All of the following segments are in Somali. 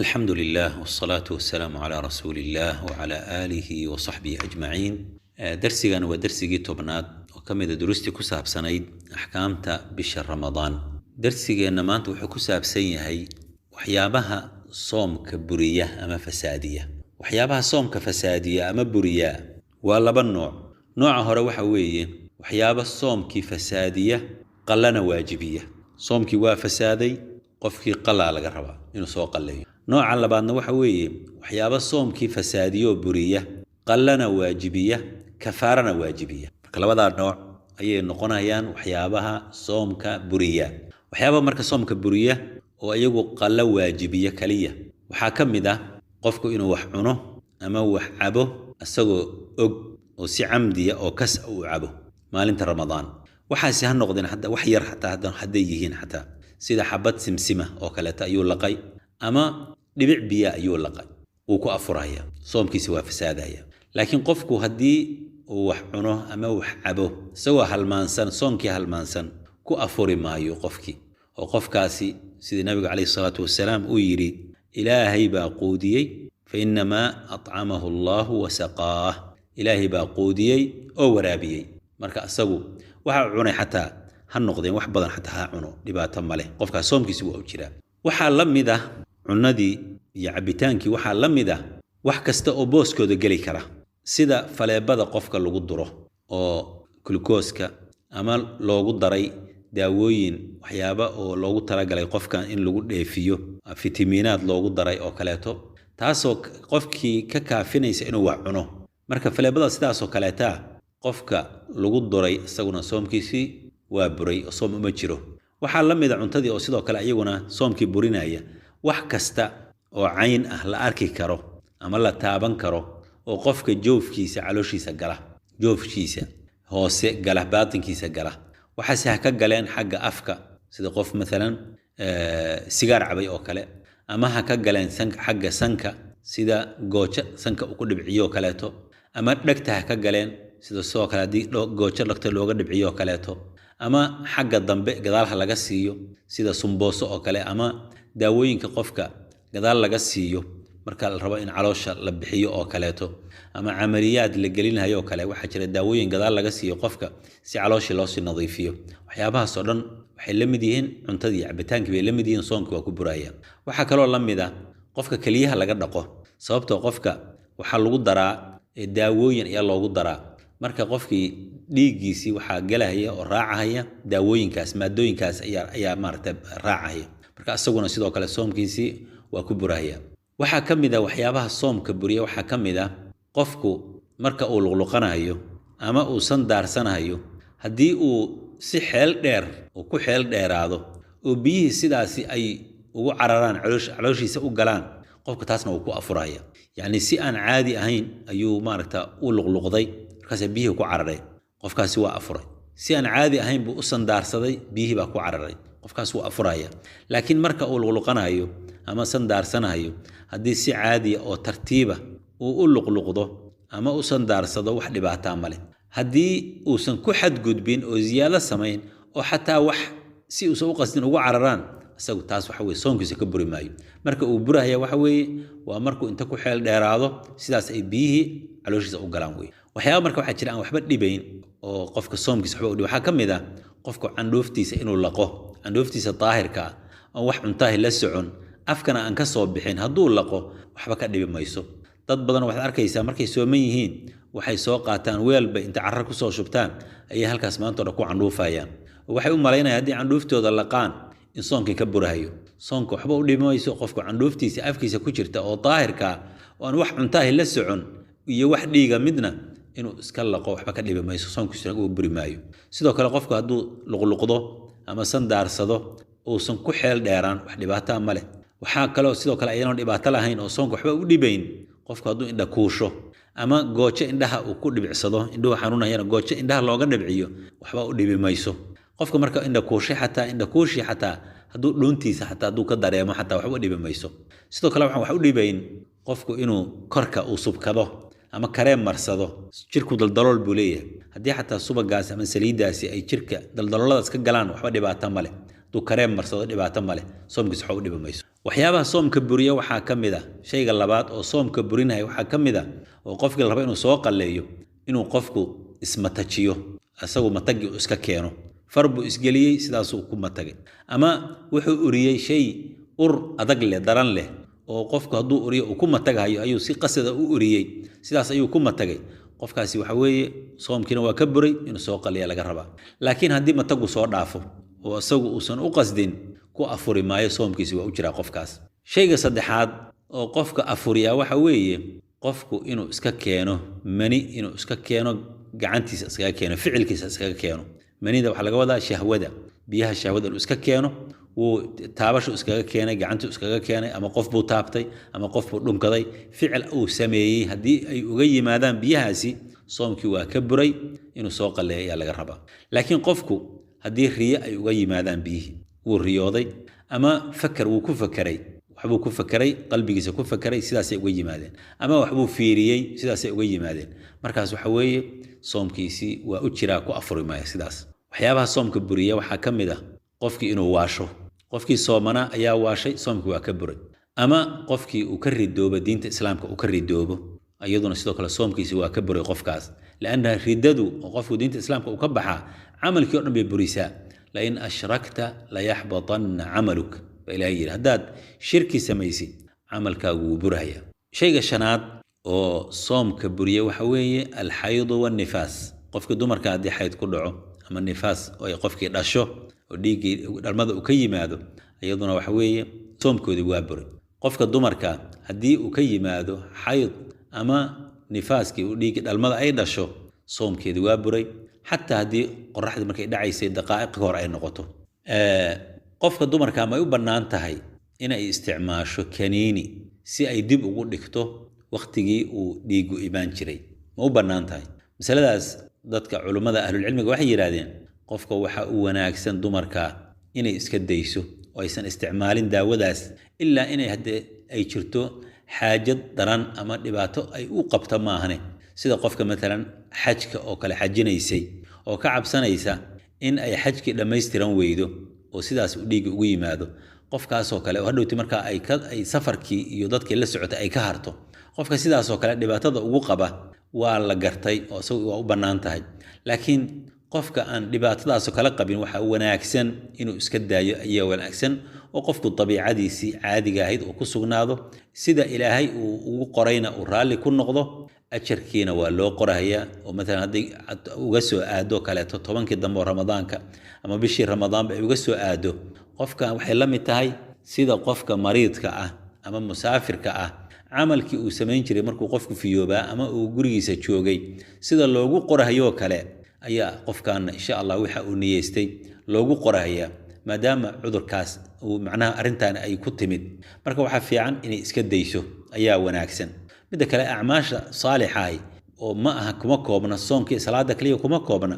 الحمد لله والصلاة والسلام على رسول الله وعلى آله وصحبه أجمعين. درسيغان ودرسيغي توبناد وكميدا دروستي كساب سنيد أحكامتا بشهر رمضان. درسيغان مانتا وحو كساب سيهي وحيابها صوم كبرية أما فسادية. وحيابها صوم كفسادية أما برية والله نوع هروحة ويه وحيابها صوم كفسادية قلنا واجبية. صوم كي وفسادي قفكي قلا على قربا إنه سوق اللي نوع لبعضنا وحويه وحيابا صوم كيف فساديو برية قلنا واجبية كفارنا واجبية كلا نوع أي نقونا هيان وحيابها صوم كبرية وحيابا مركز صوم كبرية وأيقو قل واجبية كلية وحاكم ده قفكو إنه وحونه أما وحعبه أساقو وسي عمدية أو كس أو عبه مال انت رمضان وحاسي هالنقدين حتى وحير حتى يهين حتى سيدا حبات سمسمة أو كالتا أيو لقاي أما دبيع بيا أيو لقاي وكو أفرايا صوم كي سوا فسادايا لكن قفكو هدي وحونه أما وحعبه سوا هالمانسان صوم كي هالمانسان كو أفري مايو قفكي وقفكاسي سيدنا النبي عليه الصلاة والسلام ويري إلهي باقوديي فإنما أطعمه الله وسقاه إلهي باقوديي أو ورابيي مركا أساقو وحا حتى هالنقدين wax badan xataa ha cuno dhibaato male qofka soomkiisu waa u jira waxa la mid ah cunadii iyo cabitaankii waxa la mid ah wax kasta oo booskooda gali kara sida faleebada qofka lagu duro oo glucose-ka ama loogu daray daawooyin waxyaabo oo loogu talagalay qofka in lagu dheefiyo fitamiinaad loogu daray oo kaleeto taasoo qofkii ka kaafinaysa inuu wax cuno marka faleebada sidaas oo kaleeta qofka lagu duray isaguna soomkiisii waa buray oo soom uma jiro waxa la mid ah cuntadii oo sidoo kale ayaguna soomkii burinaya wax kasta oo cayn ah la arki karo ama la taaban karo oo qofka joofkiisa calooshiisa gala joofkiisa hoose gala baatinkiisa gala waxa si ka galeen xagga afka sida qof midalan sigaar cabay oo kale ama ha ka galeen sanka xagga sanka sida gooja sanka ugu dhibciyo kaleeto ama dhagta ka galeen sida soo kale hadii gooja dhagta looga dhibciyo kaleeto ama xagga dambe gadaalha laga siiyo sida sumbooso oo kale ama daawooyinka qofka gadaal laga siiyo marka la rabo in caloosha la bixiyo oo kaleeto ama amaliyaad la gelinayo oo kale waxa jira daawooyin gadaal laga siiyo qofka si caloosha loo sii nadiifiyo waxyaabaha soo dhan waxay la mid yihiin cuntadii cabitaanka bay la mid yihiin soonka waa ku buraya waxa kale oo la mid ah qofka kaliyaha laga dhaqo sababtoo qofka waxa lagu daraa daawooyin ayaa loogu daraa marka qofkii dhiigiisi waxa galaya oo raacaya daawooyinkaas maadooyinkaas ayaa maartay raacaya marka asaguna sidoo kale soomkiisi waa ku buraya waxa kamid ah waxyaabaha soomka buriya waxa kamid ah qofku marka uu luqluqanayo ama uu sandaarsanayo hadii uu si xeel dheer oo ku xeel dheeraado oo biyi sidaasi ay ugu cararaan calooshiisa u galaan qofka taasna uu ku afuraya yani si aan caadi ahayn ayuu maaragtaa u luqluqday markaas biyi ku cararay qofkaasi waa afuray si aan caadi ahayn buu u sandaarsaday biyi baa ku cararay qofkaas waa afuraya laakiin marka uu luqluqanayo ama sandaarsanayo hadii si caadi oo tartiiba uu u luqluqdo ama u sandaarsado wax dhibaato male hadii uusan ku xad gudbin oo ziyaado sameyn oo xataa wax si uu soo qasdin ugu cararaan asagu taas waxa weey soonkiisa ka buri maayo marka uu buraya waxa weey waa markuu inta ku xeel dheeraado sidaas ay biyi calooshiisa u galaan weey waxyaabo marka waxa jira aan waxba dhibayn oo qofka soomkiisa waxba u dhib waxa kamid ah qofka candhooftiisa inuu laqo candhooftiisa daahirka oo wax cuntahay la socon afkana aan ka soo bixin haduu laqo waxba ka dhibi mayso dad badan waxaad arkaysaa markay sooman yihiin waxay soo qaataan weelba inta carrar ku soo shubtaan ay halkaas maanta ku candhoofayaan waxay u maleynayaan hadii candhooftooda laqaan in soonkii ka burahayo soonka waxba u dhimayso qofka candhooftiisa afkiisa ku jirta oo daahirka oo aan wax cuntahay la socon iyo wax dhiiga midna inuu iska laqo waxba ka dhibi mayso soonkiisa uu buri maayo sidoo kale qofku haduu luqluqdo ama sandaarsado oo san ku xeel dheeraan wax dhibaato ma leh waxa kale oo sidoo kale ayaan dhibaato lahayn oo soonka waxba u dhibayn qofku haduu indha kuusho ama goojo indhaha uu ku dhibicsado indhuhu xanuunayaan goojo indhaha looga dhibciyo waxba u dhibi mayso qofka marka indha kuushi xataa haduu dhuuntiisa xataa haduu ka dareemo xataa waxba dhibi mayso sidoo kale wax u dhibayn qofku inuu korka uu subkado ama kareem marsado jirku daldalool buu leeyahay hadii xataa subagaas ama saliidaasi ay jirka daldalooladaas ka galaan waxba dhibaato ma leh duu kareem marsado dhibaato ma leh soomkiisa waxa u dhibi mayso waxyaabaha soomka buriya waxaa ka mid ah shayga labaad oo soomka burinaya waxaa ka mid ah oo qofkii la rabo inuu soo qalleeyo inuu qofku ismatajiyo asagu matagi uu iska keeno far buu isgeliyey sidaasuu ku matagay ama wuxuu uriyey shay ur adag leh daran leh oo qofku hadduu uriyo uu ku matagayo ayuu si qasada u uriyey sidaas ayuu ku matagay qofkaasi waxa weeye soomkiina waa ka buray inuu soo qalliya laga rabaa laakiin haddii matagu soo dhaafo oo asagu uusan u qasdin ku afuri maayo soomkiisi waa u jiraa qofkaas shayga saddexaad oo qofka afuriya waxa weeye qofku inuu iska keeno mani inuu iska keeno gacantiisa iskaga keeno ficilkiisa iskaga keeno manida waxa laga wadaa shahwada biyaha shahwada inuu iska keeno wuu taabasho iskaga keenay gacantu iskaga keenay ama qof buu taabtay ama qof buu dhunkaday ficil uu sameeyey haddii ay uga yimaadaan biyahaasi soomkii waa ka buray inuu soo qalleeyo ayaa laga rabaa laakiin qofku haddii riyo ay uga yimaadaan biyihii wuu riyooday ama fakar wuu ku fakaray waxbuu ku fakaray qalbigiisa ku fakaray sidaasay uga yimaadeen ama waxbuu fiiriyey sidaasay uga yimaadeen markaas waxa weeye soomkiisii waa u jiraa ku afuri maayo sidaas waxyaabaha soomka buriya waxaa ka mid ah qofkii inuu waasho qofkii soomana ayaa waashay soomkii waa ka buray ama qofkii uu ka ridoobo diinta islaamka uu ka ridoobo ayaduna sidoo kale soomkiisii waa ka buray qofkaas laanna riddadu oo qofku diinta islaamka uu ka baxaa camalkii oo dhan bay burisaa lain ashrakta layaxbatanna camaluk baa ilaahay yidhi haddaad shirki samaysid camalkaagu wuu buraya shayga shanaad oo soomka buriya waxa weeye alxaydu wannifaas qofkii dumarka haddii xayd ku dhaco ama nifaas oo ay qofkii dhasho oo dhiiggii dhalmada uu ka yimaado iyaduna waxa weeye soomkoodii waa buray qofka dumarka haddii uu ka yimaado xayd ama nifaaskii uu dhiiggii dhalmada ay dhasho soomkeedii waa buray xataa haddii qoraxdii markay dhacaysay daqaa'iq hor ay noqoto qofka dumarka ma ay u bannaan tahay inay isticmaasho kaniini si ay dib ugu dhigto waqtigii uu dhiigu imaan jiray ma u bannaan tahay masaladaas dadka culimmada ahlulcilmiga waxay yidhaahdeen qofka waxa uu wanaagsan dumarka inay iska dayso oo aysan isticmaalin daawadaas ilaa inay haddee ay jirto xaajad daran ama dhibaato ay u qabto maahane sida qofka maalan xajka oo kale xajinaysay oo ka cabsanaysa in ay xajkii dhammaystiran weydo oo sidaas uu dhiigga ugu yimaado qofkaasoo kale oo hadhowti markaa ay safarkii iyo dadkii la socotay ay ka harto qofka sidaasoo kale dhibaatada ugu qaba waa la gartay oo isagu waa u bannaan tahay laakiin qofka aan dhibaatadaasoo kala qabin waxaa wanaagsan inuu iska daayo ayaa wanaagsan oo qofku dabiicadiisii caadiga ahayd uu ku sugnaado sida ilaahay uu ugu qorayna uu raalli ku noqdo ajarkiina waa loo qorahayaa oo maalan haddii uga soo aado kaleeto 10kii dambe oo ramadaanka ama bishii ramadaanba ay uga soo aado qofka waxay la mid tahay sida qofka mariidka ah ama musaafirka ah camalkii uu samayn jiray markuu qofku fiyoobaa ama uu gurigiisa joogay sida loogu qorahayoo kale ayaa qofkaana insha allah waxa uu niyeystay loogu qorahayaa maadaama cudurkaas uu macnaha arrintan ay ku timid marka waxaa fiican inay iska dayso ayaa wanaagsan midda kale acmaasha saalixa oo ma aha kuma koobna soomkii salaada kaliya kuma koobna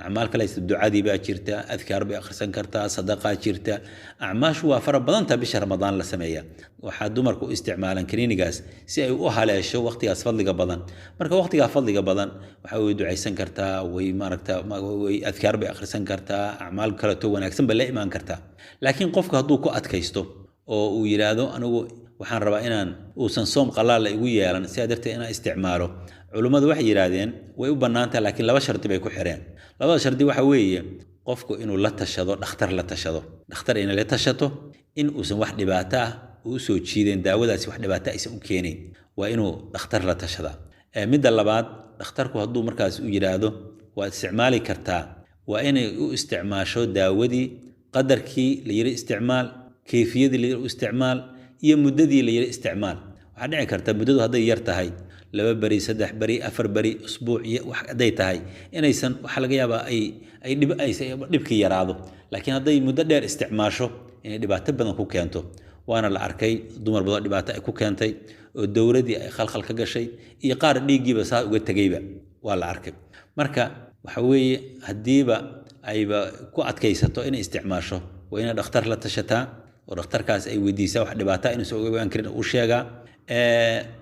acmaal kale ducadii baa jirta adkaar bay akhrisan kartaa sadaqa jirta acmaashu waa fara badan ta bisha ramadaan la sameeyaa waxa dumarku isticmaalan kaniinigaas si ay u haleesho waqtigaas fadliga badan marka waqtiga fadliga badan waxa way ducaysan kartaa way maaragta way adkaar bay akhrisan kartaa acmaal kale to wanaagsan ba la imaan kartaa laakiin qofka hadduu ku adkaysto oo uu yiraahdo anigu waxaan rabaa inaan uusan soom qalaal igu yeelan si adartay inaan isticmaalo culimadu waxay yiraahdeen way u banaantahay laakiin laba sharti bay ku xireen labada sharti waxa weeye qofku inuu la tashado dhakhtar in la tashato in uusan wax dhibaato ah u soo jiideen daawadaasi wax dhibaato aysan u keenin waa inuu dhakhtar la tashada midda labaad dhakhtarku hadduu markaas u yiraahdo waa isticmaali kartaa waa inay u isticmaasho daawadii qadarkii la yiri isticmaal kayfiyadii la yiri isticmaal iyo muddadii la yiri isticmaal waxa dhici karta muddadu haday yar tahay 2 bari 3 bari 4 bari usbuuc iyo wax haday tahay inaysan waxa laga yaabaa ay dhibkii yaraado laakiin haday muddo dheer isticmaasho inay dhibaato badan ku keento waana la arkay dumar badan dhibaato ay ku keentay oo dawladii ay khalkhal ka gashay iyo qaar dhiigiiba saa uga tagayba waa la arkay marka waxa weeye hadiiba ayba ku adkaysato inay isticmaasho waa in dhakhtar la tashataa oo dhakhtarkaas ay weydiisaa wax dhibaato inuu soo ogaan karin uu sheegaa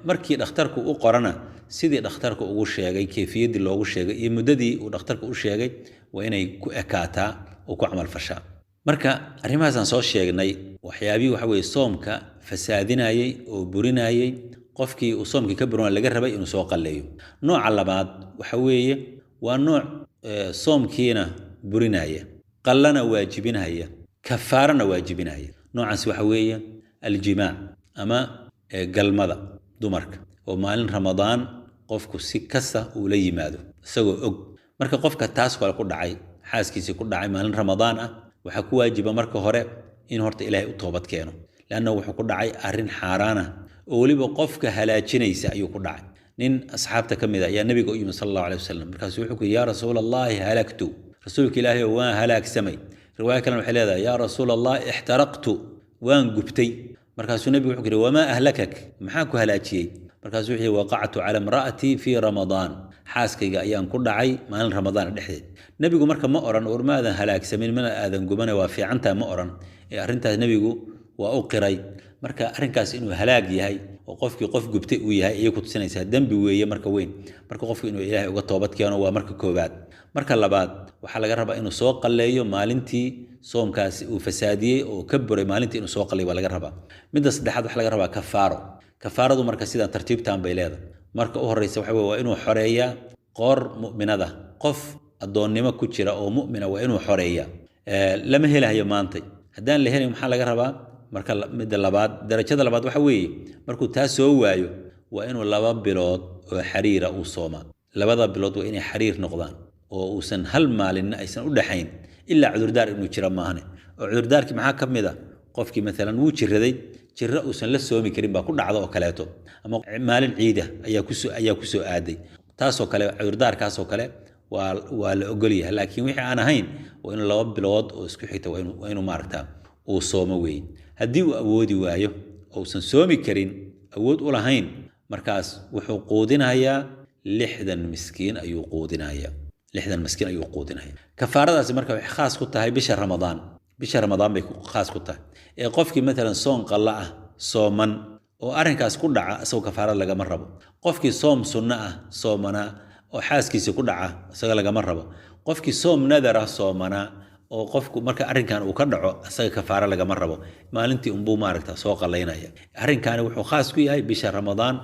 markii dhakhtarku u qorana sidii dhakhtarku ugu sheegay kayfiyadii loogu sheegay iyo muddadii uu dhakhtarku u sheegay waa inay ku ekaataa oo ku amal fashaa marka arrimahaas aan soo sheegnay waxyaabii waxa weeye soomka fasaadinayay oo burinayay qofkii uu soomkii ka burin laga rabay inuu soo qalleeyo nooca labaad waxa weeye waa nooc soomkiina burinaya qallana waajibinaya kafaarana waajibinaya noocaas waxa weeye aljimaac ama galmada dumarka oo maalin ramadaan qofku si kasta uu la yimaado isagoo og marka qofka taas kale ku dhacay xaaskiisa ku dhacay maalin ramadaan ah waxa ku waajiba marka hore in horta ilaahay u toobad keeno laana wuxuu ku dhacay arrin xaaraan ah oo waliba qofka halaajinaysa ayuu ku dhacay nin asxaabta kamid ah ayaa nabiga u yimid sallallahu alayhi wasallam markaasuu wuxuu ku yaa rasuulallahi halaktu rasuulka ilaahay waan halaagsamay riwaaya kale waxay leedahay yaa rasuulallahi ihtaraqtu waan gubtay markaasuu nabigu wuxuu yiri wama ahlakak maxaa ku halaajiyay markaasuu wuxuu waqactu ala imraati fi ramadaan xaaskayga ayaan ku dhacay maalin ramadaan dhexdeed nabigu marka ma oran urmaadan halaagsamin mana aadan gubana waa fiicantaa ma oran ee arrintaas nabigu waa u qiray marka arrinkaas inuu halaag yahay oo qofkii qof gubtay uu yahay ay ku tusinaysaa dambi weeye marka weyn marka qofku inuu ilaahay uga toobad keeno waa marka koobaad marka labaad waxa laga rabaa inuu soo qalleeyo maalintii soomkaasi uu fasaadiyay oo ka buray maalintii inuu soo qalleeyo waa laga rabaa midda saddexaad waxa laga rabaa kafaaradu marka sida tartiibtaan bay leedahay marka u horeysa waxa waa inuu xoreeyaa qoor mu'minada qof adoonnimo ku jira oo mu'mina waa inuu xoreeyaa lama helayo maanta hadaan la helin waxa laga rabaa marka midda labaad darajada labaad waxa weeye markuu taas soo waayo waa inuu 2 bilood oo xariira uu sooma 2 bilood waa inay xariir noqdaan oo uusan hal maalin aysan u dhaxayn illa cudurdaar inuu jira maahane oo cudurdaarki maxaa kamid ah qofkii mesela wuu jiraday jirra uusan la soomi karin baa ku dhacdo oo kaleeto ama maalin ciida ayaa ku soo aaday taasoo kale cudurdaarkaas oo kale waa la ogol yahay laakiin wixii aan ahayn waa in 2 bilood oo isku xigta waa inuu maaragtaa uu soomo weyn haddii uu awoodi waayo oo uusan soomi karin awood u lahayn markaas wuxuu quudinayaa 60 miskiin ayuu quudinayaa 60 miskiin ayuu quudinayaa kafaaradaasi marka waxay khaas ku tahay bisha ramadaan bay khaas ku tahay ee qofkii mesela soon qalla ah sooman oo arrinkaas ku dhaca asoo kafaarad lagama rabo qofkii soom sunna ah soomana oo xaaskiisa ku dhaca asaga lagama rabo qofkii soom nadar ah soomana oo qofku marka arrinkan uu ka dhaco asaga kafaara lagama rabo maalintii buu maaragta soo qaleynaya arrinkan wuxuu khaas ku yahay bisha ramadaan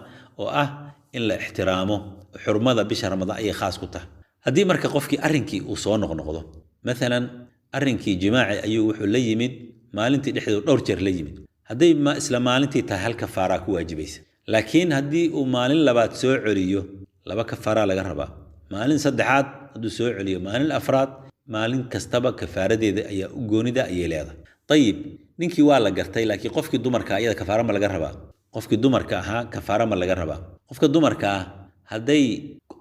oo ah in la ixtiraamo xurmada bisha ramadaan ay khaas ku tahay haddii marka qofkii arrinkii uu soo noqnoqdo مثلا arrinkii jimaaci ayuu wuxuu la yimid maalintii dhexdeeda dhowr jeer la yimid haday ma isla maalintii tahay hal kafaara ku waajibaysa laakiin hadii uu maalin labaad soo celiyo 2 kafaara laga rabaa maalin saddexaad haduu soo celiyo maalin afraad maalin kastaba kafaaradeeda ayaa u goonida ay leedahay tayib ninkii waa la gartay laakiin qofkii dumarka ayada kafaara ma laga rabaa qofkii dumarka ahaa kafaara ma laga rabaa qofka dumarka haday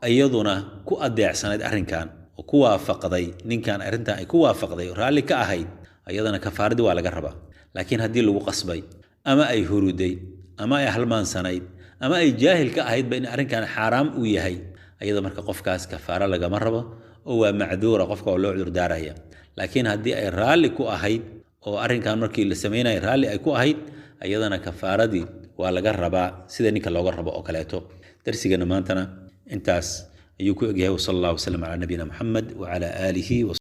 ayaduna ku adeecsanayd arrinkan oo ku waafaqday ninkan arrintan ay ku waafaqday raali ka ahayd ayadana kafaaradii waa laga rabaa laakiin hadii lagu qasbay ama ay huruday ama ay halmaansanayd ama ay jaahil ka ahayd ba in arrinkan xaraam uu yahay ayada marka qofkaas kafaara laga ma rabo oo waa macduura qofka oo loo cudur daaraya laakiin hadii ay raali ku ahayd oo arrinkan markii la sameeyay raali ay ku ahayd ayadana kafaaradii waa laga rabaa sida ninka looga rabo oo kaleeto darsigana maantana intaas ayuu ku egyahay sallallahu alayhi wa sallam ala nabiyina muhammad wa ala alihi